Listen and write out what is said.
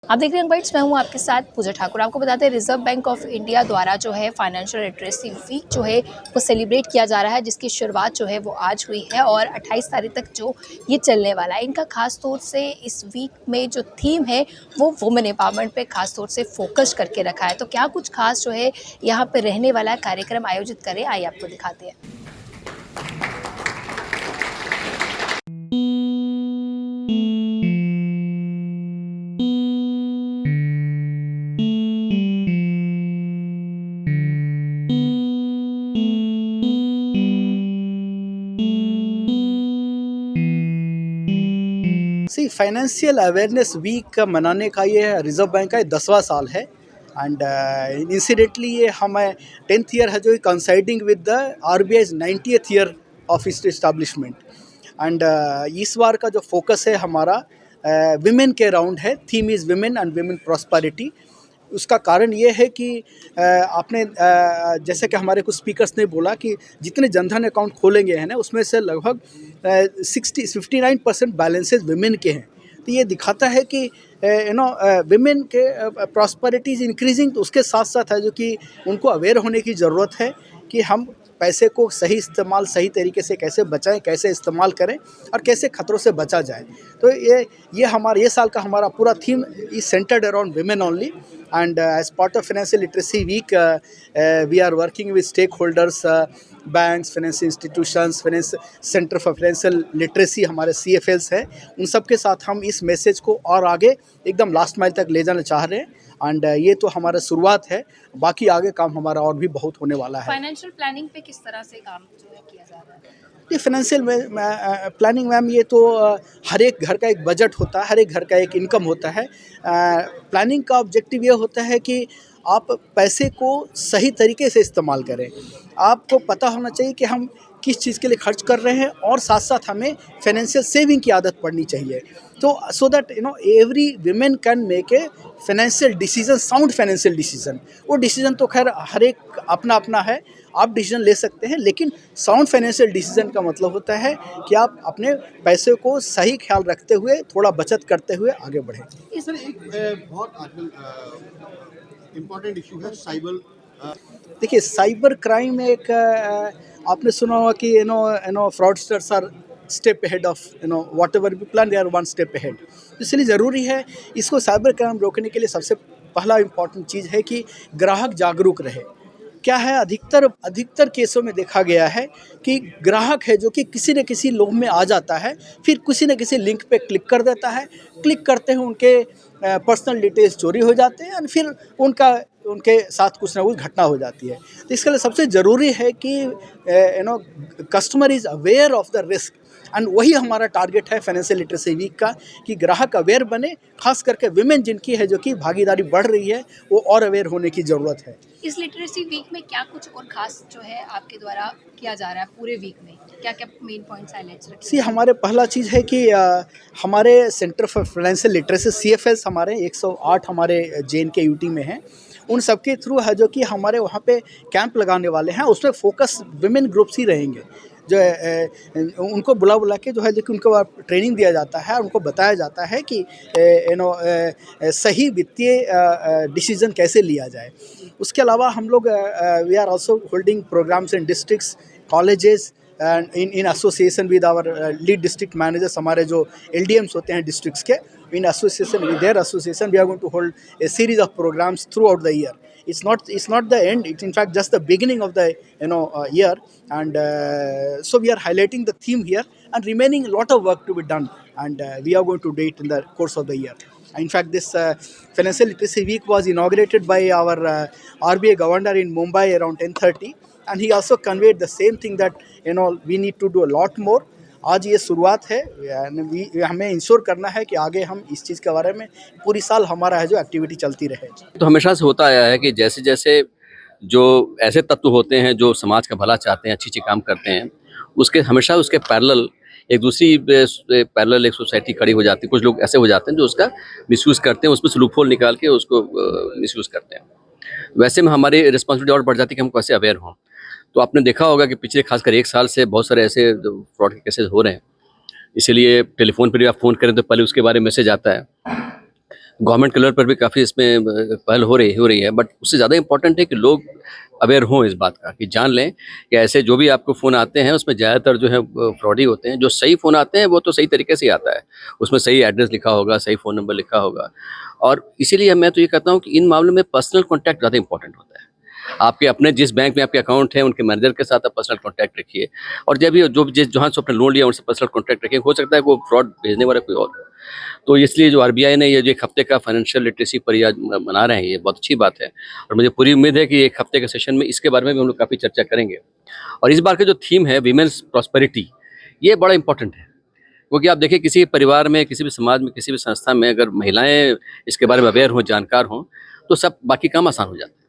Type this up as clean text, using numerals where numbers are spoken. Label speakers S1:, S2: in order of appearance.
S1: आप देख रहे हैं बाइट्स, मैं हूं आपके साथ पूजा ठाकुर। आपको बताते हैं रिजर्व बैंक ऑफ इंडिया द्वारा जो है फाइनेंशियल लिटरेसी वीक जो है वो सेलिब्रेट किया जा रहा है, जिसकी शुरुआत जो है वो आज हुई है और 28 तारीख तक जो ये चलने वाला है। इनका खास तौर से इस वीक में जो थीम है वो वुमेन एम्पावरमेंट पे खास तौर से फोकस करके रखा है। तो क्या कुछ खास जो है यहाँ पे रहने वाला कार्यक्रम आयोजित करें, आइए आपको दिखाते हैं।
S2: फाइनेंशियल अवेयरनेस वीक का मनाने का ये रिजर्व बैंक का 10वां साल है। एंड इंसिडेंटली ये हमें 10th ईयर है जो considering with the RBI's 90th year of its establishment. And इस बार का जो फोकस है हमारा विमेन के अराउंड है। Theme is women and women prosperity. उसका कारण ये है कि आपने जैसे कि हमारे कुछ स्पीकर्स ने बोला कि जितने जनधन अकाउंट खोलेंगे हैं ना, उसमें से लगभग 59% बैलेंसेस विमेन के हैं। तो ये दिखाता है कि विमेन के प्रॉस्पेरिटी इज़ इंक्रीजिंग। तो उसके साथ साथ है जो कि उनको अवेयर होने की ज़रूरत है कि हम पैसे को सही इस्तेमाल, सही तरीके से कैसे बचाएं, कैसे इस्तेमाल करें और कैसे खतरों से बचा जाए। तो ये साल का हमारा पूरा theme is centred around women only. And as part of financial literacy week we are working with stakeholders, banks, financial institutions, finance centre for financial literacy हमारे CFLs हैं। उन सब के साथ हम इस मैसेज को और आगे एकदम लास्ट माइल तक ले जाना चाह रहे हैं। एंड ये तो हमारा शुरुआत है, बाकी आगे काम हमारा और भी बहुत होने वाला है।
S1: फाइनेंशियल प्लानिंग पे किस तरह से काम जो है किया जा रहा है?
S2: ये फाइनेंशियल प्लानिंग मैम, ये तो हर एक घर का एक बजट होता है, हर एक घर का एक इनकम होता है। प्लानिंग का ऑब्जेक्टिव ये होता है कि आप पैसे को सही तरीके से इस्तेमाल करें। आपको पता होना चाहिए कि हम किस चीज़ के लिए खर्च कर रहे हैं और साथ साथ हमें फाइनेंशियल सेविंग की आदत पड़नी चाहिए। तो so that every women can make a financial decision, sound financial decision. वो डिसीजन तो खैर हर एक अपना अपना है, आप डिसीजन ले सकते हैं, लेकिन साउंड फाइनेंशियल डिसीजन का मतलब होता है कि आप अपने पैसे को सही ख्याल रखते हुए, थोड़ा बचत करते हुए आगे बढ़ें।
S3: सर, एक बहुत आजकल इम्पोर्टेंट इशू है साइबर।
S2: देखिए, साइबर क्राइम एक आपने सुना होगा कि fraudsters are step ahead of whatever we plan, they are one step ahead. इसलिए ज़रूरी है इसको साइबर क्राइम रोकने के लिए सबसे पहला इम्पॉर्टेंट चीज़ है कि ग्राहक जागरूक रहे। क्या है, अधिकतर केसों में देखा गया है कि ग्राहक है जो कि किसी न किसी लोभ में आ जाता है, फिर किसी न किसी लिंक पे क्लिक कर देता है। क्लिक करते हैं उनके पर्सनल डिटेल्स चोरी हो जाते हैं और फिर उनके साथ कुछ ना कुछ घटना हो जाती है। तो इसके लिए सबसे ज़रूरी है कि customer is aware of the risk. And वही हमारा टारगेट है फाइनेंशियल लिटरेसी वीक का, कि ग्राहक अवेयर बने, खास करके विमेन जिनकी है जो कि भागीदारी बढ़ रही है, वो और अवेयर होने की ज़रूरत है।
S1: इस लिटरेसी वीक में क्या कुछ और खास जो है आपके द्वारा किया जा रहा है? पूरे वीक में क्या क्या मेन पॉइंट्स हाईलाइट्स रखे?
S2: हमारे पहला चीज़ है कि हमारे centre for financial literacy CFLs हमारे 108 हमारे JNK UT में हैं। उन सब के थ्रू है जो कि हमारे वहाँ पे कैंप लगाने वाले हैं। उसमें फोकस विमेन ग्रुप्स ही रहेंगे, जो उनको बुला के जो है कि उनको ट्रेनिंग दिया जाता है, उनको बताया जाता है कि सही वित्तीय डिसीजन कैसे लिया जाए। उसके अलावा हम लोग we are also holding programmes in districts, colleges and in association with our lead district managers. हमारे जो LDMs होते हैं डिस्ट्रिक्ट्स के, in association with their association we are going to hold a series of programmes throughout the year. It's not the end, it's in fact just the beginning of the year. And so we are highlighting the theme here and remaining a lot of work to be done, and we are going to do it in the course of the year. In fact, this financial literacy week was inaugurated by our RBI governor in Mumbai around 10:30, and he also conveyed the same thing that we need to do a lot more. आज ये शुरुआत है, हमें ensure करना है कि आगे हम इस चीज़ के बारे में पूरी साल हमारा है जो एक्टिविटी चलती रहे।
S4: तो हमेशा से होता आया है कि जैसे जैसे जो ऐसे तत्व होते हैं जो समाज का भला चाहते हैं, अच्छी काम करते हैं, हमेशा उसके पैरेलल एक दूसरी पैरेलल एक सोसाइटी खड़ी हो जाती है। कुछ लोग ऐसे हो जाते हैं जो उसका मिसयूज़ करते हैं, उसमें से लूपहोल निकाल के उसको मिसयूज़ करते हैं। वैसे में हमारी रिस्पॉन्सिबिलिटी और बढ़ जाती है कि हम कैसे अवेयर हों। तो आपने देखा होगा कि पिछले खासकर 1 साल से बहुत सारे ऐसे फ्रॉड के केसेस हो रहे हैं। इसीलिए टेलीफोन पर भी आप फ़ोन करें तो पहले उसके बारे में मैसेज आता है। गवर्नमेंट के लेवल पर भी काफ़ी इसमें पहल हो रही है, बट उससे ज़्यादा इम्पोर्टेंट है कि लोग अवेयर हों इस बात का, कि जान लें कि ऐसे जो भी आपको फ़ोन आते हैं उसमें ज़्यादातर जो है फ्रॉड ही होते हैं। जो सही फ़ोन आते हैं वो तो सही तरीके से ही आता है, उसमें सही एड्रेस लिखा होगा, सही फ़ोन नंबर लिखा होगा, और इसीलिए मैं तो ये कहता हूँ कि इन मामलों में पर्सनल कॉन्टैक्ट ज़्यादा इंपॉर्टेंट होता है। आपके अपने जिस बैंक में आपके अकाउंट है, उनके मैनेजर के साथ आप पर्सनल कॉन्टैक्ट रखिए, और जब भी जो जिस जहाँ से आपने लोन लिया उनसे पर्सनल कॉन्टैक्ट रखिए। हो सकता है वो फ्रॉड भेजने वाला कोई और हो। तो इसलिए जो आरबीआई ने ये जो 1 हफ्ते का फाइनेंशियल लिटरेसी परियाद मना रहे हैं, ये बहुत अच्छी बात है, और मुझे पूरी उम्मीद है कि 1 हफ्ते के सेशन में इसके बारे में भी हम लोग काफ़ी चर्चा करेंगे। और इस बार का जो थीम है विमेन्स प्रॉस्पेरिटी, ये बड़ा इंपॉर्टेंट है, क्योंकि आप देखिए किसी परिवार में, किसी भी समाज में, किसी भी संस्था में अगर महिलाएं इसके बारे में अवेयर हों, जानकार हों, तो सब बाकी काम आसान हो जाता है।